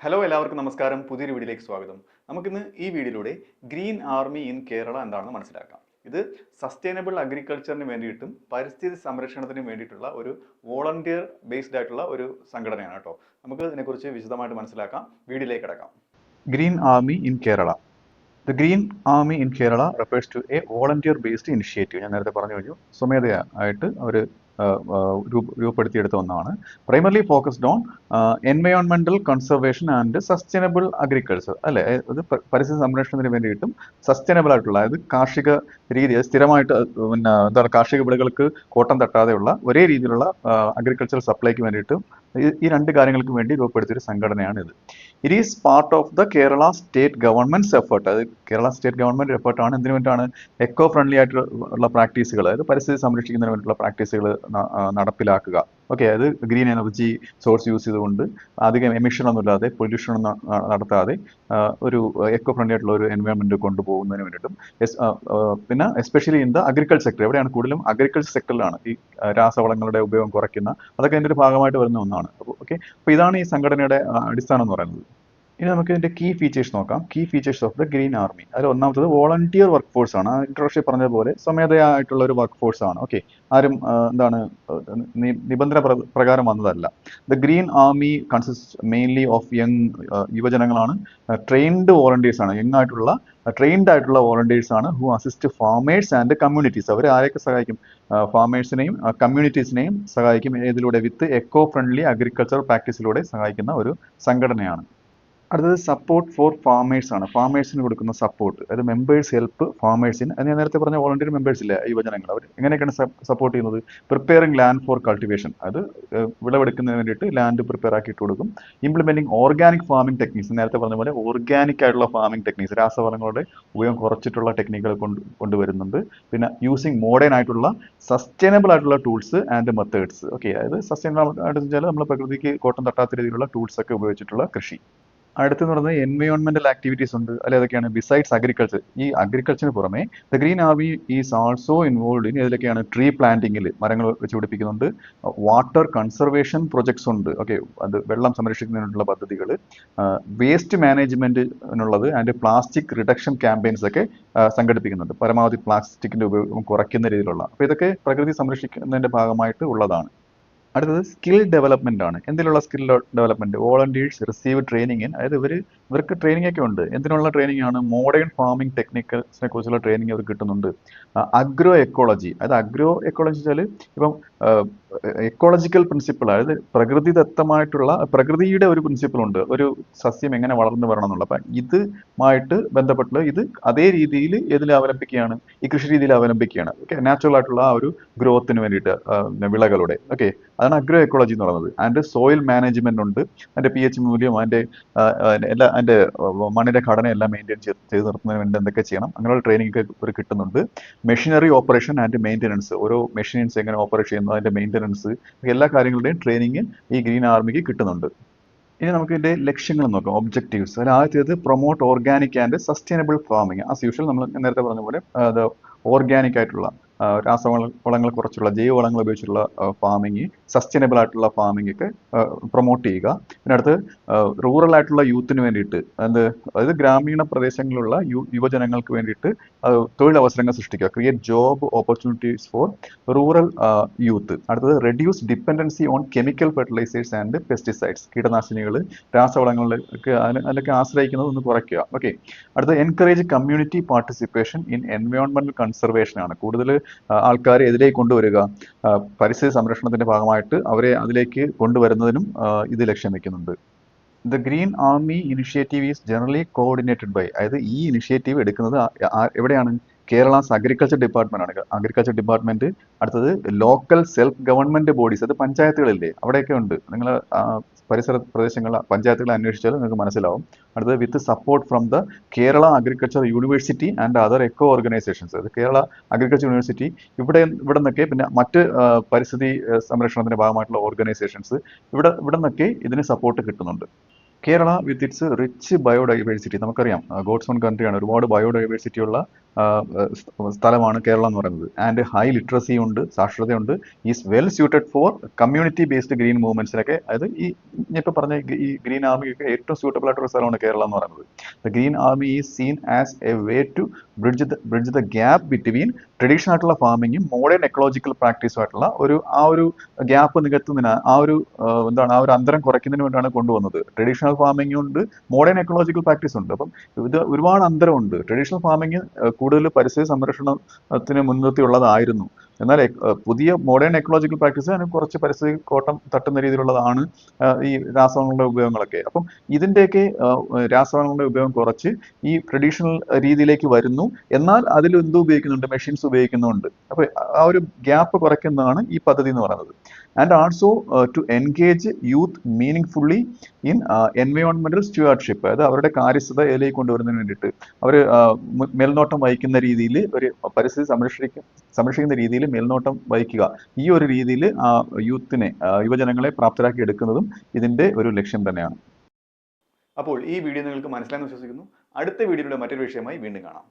Hello എല്ലാവർക്കും നമസ്കാരം. പുതിയൊരു വീഡിയോയിലേക്ക് സ്വാഗതം. നമുക്കിന്ന് ഈ വീഡിയോയിലൂടെ ഗ്രീൻ ആർമി ഇൻ കേരള എന്താണെന്ന് മനസ്സിലാക്കാം. ഇത് സസ്റ്റൈനബിൾ അഗ്രികൾച്ചറിന് വേണ്ടിയിട്ടും പരിസ്ഥിതി സംരക്ഷണത്തിന് വേണ്ടിയിട്ടുള്ള ഒരു വോളണ്ടിയർ ബേസ്ഡ് ആയിട്ടുള്ള ഒരു സംഘടനയാണ് കേട്ടോ. നമുക്ക് ഇതിനെക്കുറിച്ച് വിശദമായിട്ട് മനസ്സിലാക്കാം. വീഡിയോയിലേക്ക് കിടക്കാം. Green army in Kerala. The Green Army in Kerala refers to a volunteer-based initiative. ഞാൻ നേരത്തെ പറഞ്ഞു കഴിഞ്ഞു, സ്വമേധയായിട്ട് അവർ രൂപപ്പെടുത്തിയെടുത്ത ഒന്നാണ്. പ്രൈമർലി ഫോക്കസ്ഡ് ഓൺ എൻവയോൺമെന്റൽ കൺസർവേഷൻ ആൻഡ് സസ്റ്റൈനബിൾ അഗ്രികൾച്ചർ, അല്ലെ? അത് പരിസ്ഥിതി സംരക്ഷണത്തിന് വേണ്ടിയിട്ടും സസ്റ്റൈനബിൾ ആയിട്ടുള്ള, അതായത് കാർഷിക രീതി സ്ഥിരമായിട്ട് എന്താണ് കാർഷിക വിളകൾക്ക് കോട്ടം തട്ടാതെയുള്ള ഒരേ രീതിയിലുള്ള അഗ്രികൾച്ചർ സപ്ലൈക്ക് വേണ്ടിയിട്ടും ഈ രണ്ട് കാര്യങ്ങൾക്ക് വേണ്ടി രൂപപ്പെടുത്തിയൊരു സംഘടനയാണ് ഇത്. It is part of the Kerala state governments effort. അത് കേരള സ്റ്റേറ്റ് ഗവൺമെന്റ് എഫേർട്ടാണ്. എന്തിനു വേണ്ടിയിട്ടാണ്? എക്കോ ഫ്രണ്ട്ലി ആയിട്ടുള്ള പ്രാക്ടീസുകൾ, അതായത് പരിസ്ഥിതി സംരക്ഷിക്കുന്നതിന് വേണ്ടിയിട്ടുള്ള പ്രാക്ടീസുകൾ നടപ്പിലാക്കുക. ഓക്കെ, അത് ഗ്രീൻ എനർജി സോഴ്സ് യൂസ് ചെയ്തുകൊണ്ട് അധികം എമിഷൻ ഒന്നും ഇല്ലാതെ, പൊല്യൂഷൻ ഒന്നും നടത്താതെ ഒരു എക്കോ ഫ്രണ്ട്ലി ആയിട്ടുള്ള ഒരു എൻവയോൺമെന്റ് കൊണ്ടുപോകുന്നതിന് വേണ്ടിയിട്ടും, പിന്നെ especially in the agriculture sector, എവിടെയാണ് കൂടുതലും അഗ്രികൾച്ചർ സെക്ടറിലാണ് ഈ രാസവളങ്ങളുടെ ഉപയോഗം കുറയ്ക്കുന്ന, അതൊക്കെ അതിൻ്റെ ഒരു ഭാഗമായിട്ട് വരുന്ന ഒന്നാണ്. ഓക്കെ, അപ്പോൾ ഇതാണ് ഈ സംഘടനയുടെ അടിസ്ഥാനം എന്ന് പറയുന്നത്. ഇനി നമുക്ക് ഇതിന്റെ കീ ഫീച്ചേഴ്സ് നോക്കാം. Key features of the green army. അതിൽ ഒന്നാമത്തത് വോളണ്ടിയർ വർക്ക് ഫോഴ്സ് ആണ്. ഇൻട്രോഡക്ഷൻ പറഞ്ഞതുപോലെ സ്വമേധയായിട്ടുള്ള ഒരു വർക്ക് ഫോഴ്സ് ആണ്. ഓക്കെ, ആരും നിബന്ധന പ്രകാരം വന്നതല്ല. The green army consist mainly of യുവജനങ്ങളാണ്. ട്രെയിൻഡ് വോളണ്ടിയേഴ്സ് ആണ്. ട്രെയിൻഡ് ആയിട്ടുള്ള വോളണ്ടിയേഴ്സ് ആണ്. Who assist farmers and communities. അവർ ആരെയൊക്കെ സഹായിക്കും? ഫാമേഴ്സിനെയും കമ്മ്യൂണിറ്റീസിനെയും സഹായിക്കും. ഇതിലൂടെ വിത്ത് എക്കോ ഫ്രണ്ട്ലി അഗ്രികൾച്ചർ പ്രാക്ടീസിലൂടെ സഹായിക്കുന്ന ഒരു സംഘടനയാണ്. അടുത്തത് സപ്പോർട്ട് ഫോർ ഫാമേഴ്സ് ആണ്. ഫാമേഴ്സിന് കൊടുക്കുന്ന സപ്പോർട്ട്, അതായത് മെമ്പേഴ്സ് ഹെൽപ്പ് ഫാമേഴ്സിന്. അത് ഞാൻ നേരത്തെ പറഞ്ഞ വോളണ്ടിയർ മെമ്പേഴ്സ് ഇല്ലേ, യുവജനങ്ങൾ, അവർ എങ്ങനെയൊക്കെയാണ് സപ്പോർട്ട് ചെയ്യുന്നത്? പ്രിപ്പയറിംഗ് ലാൻഡ് ഫോർ കൾട്ടിവേഷൻ, അത് വിളവെടുക്കുന്നതിന് വേണ്ടിയിട്ട് ലാൻഡ് പ്രിപ്പയർ ആക്കിയിട്ട് കൊടുക്കും. ഇംപ്ലിമെന്റിംഗ് ഓർഗാനിക് ഫാമിംഗ് ടെക്നിക്സ്, നേരത്തെ പറഞ്ഞ പോലെ ഓർഗാനിക് ആയിട്ടുള്ള ഫാമിംഗ് ടെക്നിക്സ്, രാസവളങ്ങളുടെ ഉപയോഗം കുറച്ചിട്ടുള്ള ടെക്നിക്കുകൾ കൊണ്ടുവരുന്നുണ്ട്. പിന്നെ യൂസിങ് മോഡേൺ ആയിട്ടുള്ള സസ്റ്റൈനബിൾ ആയിട്ടുള്ള ടൂൾസ് ആൻഡ് മെത്തേഡ്സ്. ഓക്കെ, അതായത് സസ്റ്റൈനബിൾ ആയിട്ട് വെച്ചാൽ നമ്മൾ പ്രകൃതിക്ക് കോട്ടം തട്ടാത്ത രീതിയിലുള്ള ടൂൾസ് ഒക്കെ ഉപയോഗിച്ചിട്ടുള്ള കൃഷി. അടുത്തെന്ന് പറയുന്നത് എൻവയോൺമെന്റൽ ആക്ടിവിറ്റീസ് ഉണ്ട്. അല്ലെ, അതൊക്കെയാണ് ബിസൈഡ്സ് അഗ്രികൾച്ചർ. ഈ അഗ്രികൾച്ചറിന് പുറമെ the green army is also involve in ഇതിലൊക്കെയാണ് ട്രീ പ്ലാന്റിങ്ങിൽ, മരങ്ങൾ വെച്ച് പിടിപ്പിക്കുന്നുണ്ട്. വാട്ടർ കൺസർവേഷൻ പ്രൊജക്ട്സ് ഉണ്ട്. ഓക്കെ, അത് വെള്ളം സംരക്ഷിക്കുന്നതിനുള്ള പദ്ധതികൾ, വേസ്റ്റ് മാനേജ്മെന്റിനുള്ളത് ആൻഡ് പ്ലാസ്റ്റിക് റിഡക്ഷൻ ക്യാമ്പയിൻസ് ഒക്കെ സംഘടിപ്പിക്കുന്നുണ്ട്. പരമാവധി പ്ലാസ്റ്റിക്കിന്റെ ഉപയോഗം കുറയ്ക്കുന്ന രീതിയിലുള്ള. അപ്പോൾ ഇതൊക്കെ പ്രകൃതി സംരക്ഷിക്കുന്നതിന്റെ ഭാഗമായിട്ട് ഉള്ളതാണ്. അടുത്തത് സ്കിൽ ഡെവലപ്മെന്റ് ആണ്. എന്തിനുള്ള skill development? Volunteers receive training. അതായത് ഇവർക്ക് ട്രെയിനിങ് ഒക്കെ ഉണ്ട്. എന്തിനുള്ള ട്രെയിനിങ് ആണ്? മോഡേൺ ഫാമിംഗ് ടെക്നിക്കൽസിനെ കുറിച്ചുള്ള ട്രെയിനിങ് അവർക്ക് കിട്ടുന്നുണ്ട്. അഗ്രോ എക്കോളജി, അതായത് അഗ്രോ എക്കോളജി വെച്ചാൽ ഇപ്പം എക്കോളജിക്കൽ പ്രിൻസിപ്പിൾ, അതായത് പ്രകൃതിദത്തമായിട്ടുള്ള, പ്രകൃതിയുടെ ഒരു പ്രിൻസിപ്പിൾ ഉണ്ട്, ഒരു സസ്യം എങ്ങനെ വളർന്നു വരണം എന്നുള്ള. അപ്പം ഇതുമായിട്ട് ബന്ധപ്പെട്ട് ഇത് അതേ രീതിയിൽ ഇതിൽ അവലംബിക്കുകയാണ്, ഈ കൃഷി രീതിയിൽ അവലംബിക്കുകയാണ്. ഓക്കെ, നാച്ചുറൽ ആയിട്ടുള്ള ആ ഒരു ഗ്രോത്തിന് വേണ്ടിയിട്ട് വിളകളുടെ. ഓക്കെ, അതാണ് അഗ്രോ എക്കോളജി എന്ന് പറയുന്നത്. അതിൻ്റെ സോയിൽ മാനേജ്മെന്റ് ഉണ്ട്. അതിൻ്റെ pH മൂല്യം, അതിൻ്റെ മണ്ണിന്റെ ഘടനയെല്ലാം മെയിൻറ്റെയിൻ ചെയ്ത് നിർത്തുന്നതിന് വേണ്ടി എന്തൊക്കെ ചെയ്യണം, അങ്ങനെയുള്ള ട്രെയിനിങ് ഒക്കെ ഒരു കിട്ടുന്നുണ്ട്. മെഷീനറി ഓപ്പറേഷൻ ആൻഡ് മെയിൻ്റെനൻസ്, ഓരോ മെഷീൻസ് എങ്ങനെ ഓപ്പറേറ്റ് ചെയ്യുന്നു, അതിന്റെ മെയിൻ്റെനൻസ്, എല്ലാ കാര്യങ്ങളുടെയും ട്രെയിനിങ് ഈ ഗ്രീൻ ആർമിക്ക് കിട്ടുന്നുണ്ട്. ഇനി നമുക്ക് ഇതിന്റെ ലക്ഷ്യങ്ങൾ നോക്കാം, ഒബ്ജക്റ്റീവ്സ്. അതിൽ ആദ്യത്തേത് promote organic and sustainable farming. As usual നമ്മൾ നേരത്തെ പറഞ്ഞ പോലെ അത് ഓർഗാനിക് ആയിട്ടുള്ള, രാസവളങ്ങൾ കുറച്ചുള്ള, ജൈവവളങ്ങൾ ഉപയോഗിച്ചുള്ള ഫാമിങ്, സസ്റ്റൈനബിൾ ആയിട്ടുള്ള ഫാമിംഗ് ഒക്കെ പ്രൊമോട്ട് ചെയ്യുക. പിന്നെ അടുത്ത് റൂറൽ ആയിട്ടുള്ള യൂത്തിന് വേണ്ടിയിട്ട്, അതായത് ഗ്രാമീണ പ്രദേശങ്ങളിലുള്ള യുവജനങ്ങൾക്ക് വേണ്ടിയിട്ട് തൊഴിലവസരങ്ങൾ സൃഷ്ടിക്കുക. Create job opportunities for rural youth. അടുത്തത് reduce dependency on chemical fertilizers and pesticides. കീടനാശിനികൾ, രാസവളങ്ങളിലൊക്കെ അതിലൊക്കെ ആശ്രയിക്കുന്നത് ഒന്ന് കുറയ്ക്കുക. ഓക്കെ, അടുത്തത് എൻകറേജ് കമ്മ്യൂണിറ്റി പാർട്ടിസിപ്പേഷൻ ഇൻ എൻവയോൺമെന്റൽ കൺസർവേഷൻ ആണ്. കൂടുതൽ ആൾക്കാരെ എതിലേക്ക് കൊണ്ടുവരിക, പരിസ്ഥിതി സംരക്ഷണത്തിന്റെ ഭാഗമായിട്ട് അവരെ അതിലേക്ക് കൊണ്ടുവരുന്നതിനും ഇത് ലക്ഷ്യം വെക്കുന്നുണ്ട്. The green army initiative is generally coordinated by, അതായത് ഈ ഇനിഷ്യേറ്റീവ് എടുക്കുന്നത് എവിടെയാണ്? കേരളാസ് അഗ്രികൾച്ചർ ഡിപ്പാർട്ട്മെന്റ് ആണ്. Agriculture department. അടുത്തത് ലോക്കൽ സെൽഫ് ഗവൺമെന്റ് ബോഡീസ്, അത് പഞ്ചായത്തുകളില്ലേ, അവിടെയൊക്കെ ഉണ്ട്. നിങ്ങൾ പരിസര പ്രദേശങ്ങൾ, പഞ്ചായത്തുകൾ അന്വേഷിച്ചാൽ നിങ്ങൾക്ക് മനസ്സിലാവും. അടുത്തത് with support from the Kerala agriculture university and other eco organisations. അത് കേരള അഗ്രികൾച്ചർ യൂണിവേഴ്സിറ്റി ഇവിടെ നിന്നൊക്കെ, പിന്നെ മറ്റ് പരിസ്ഥിതി സംരക്ഷണത്തിന്റെ ഭാഗമായിട്ടുള്ള ഓർഗനൈസേഷൻസ്, ഇവിടെ നിന്നൊക്കെ ഇതിന് സപ്പോർട്ട് കിട്ടുന്നുണ്ട്. Kerala with its rich biodiversity, നമുക്കറിയാം ഗോഡ്സ് ഓൺ കൺട്രിയാണ്, ഒരുപാട് ബയോഡൈവേഴ്സിറ്റി ഉള്ള സ്ഥലമാണ് കേരളം എന്ന് പറയുന്നത്. ആൻഡ് ഹൈ ലിറ്ററസി ഉണ്ട്, സാക്ഷരതയുണ്ട്, is well suited for community based green മൂവ്മെന്റ്സിനൊക്കെ. അതായത് ഞാൻ ഇപ്പോൾ പറഞ്ഞ ഈ ഗ്രീൻ ആർമിക്കൊക്കെ ഏറ്റവും സ്യൂട്ടബിൾ ആയിട്ടുള്ള സ്ഥലമാണ് കേരളം എന്ന് പറയുന്നത്. The green army is seen as a way to bridge the gap between traditional ആയിട്ടുള്ള ഫാമിങ്ങും മോഡേൺ എക്കോളജിക്കൽ പ്രാക്ടീസും ആയിട്ടുള്ള ഒരു ഗ്യാപ്പ് നികത്തുന്നതിന്, ആ ഒരു അന്തരം കുറയ്ക്കുന്നതിന് വേണ്ടിയാണ് കൊണ്ടുവന്നത്. ട്രഡീഷണൽ ഫാമിംഗ് ഉണ്ട്, മോഡേൺ എക്കോളജിക്കൽ പ്രാക്ടീസ് ഉണ്ട്. അപ്പം ഇത് ഒരുപാട് അന്തരമുണ്ട്. ട്രഡീഷണൽ ഫാമിംഗ് കൂടുതൽ പരിസ്ഥിതി സംരക്ഷണത്തിന് മുൻനിർത്തിയുള്ളതായിരുന്നു. എന്നാൽ പുതിയ മോഡേൺ എക്കോളജിക്കൽ പ്രാക്ടീസ് അതിന് കുറച്ച് പരിസ്ഥിതി കോട്ടം തട്ടുന്ന രീതിയിലുള്ളതാണ് ഈ രാസവളങ്ങളുടെ ഉപയോഗങ്ങളൊക്കെ. അപ്പം ഇതിൻ്റെയൊക്കെ രാസവളങ്ങളുടെ ഉപയോഗം കുറച്ച് ഈ ട്രഡീഷണൽ രീതിയിലേക്ക് വരുന്നു. എന്നാൽ അതിൽ എന്ത് ഉപയോഗിക്കുന്നുണ്ട്? മെഷീൻസ് ഉപയോഗിക്കുന്നുണ്ട്. അപ്പോൾ ആ ഒരു ഗ്യാപ്പ് കുറയ്ക്കുന്നതാണ് ഈ പദ്ധതി എന്ന് പറയുന്നത്. And also to engage youth meaning in എൻവയോൺമെന്റൽ സ്റ്റുവാർഡ്ഷിപ്പ്, അതായത് അവരുടെ കാര്യസ്ഥതയിലേക്ക് കൊണ്ടുവരുന്നതിന് വേണ്ടിയിട്ട് അവർ മേൽനോട്ടം വഹിക്കുന്ന രീതിയിൽ, ഒരു പരിസ്ഥിതി സംരക്ഷിക്കുന്ന രീതിയിൽ മേൽനോട്ടം വഹിക്കുക. ഈ ഒരു രീതിയിൽ യുവജനങ്ങളെ പ്രാപ്തരാക്കി എടുക്കുന്നതും ഇതിന്റെ ഒരു ലക്ഷ്യം തന്നെയാണ്. അപ്പോൾ ഈ വീഡിയോ നിങ്ങൾക്ക് മനസ്സിലായെന്ന് വിശ്വസിക്കുന്നു. അടുത്ത വീഡിയോയിലൂടെ മറ്റൊരു വിഷയമായി വീണ്ടും കാണാം.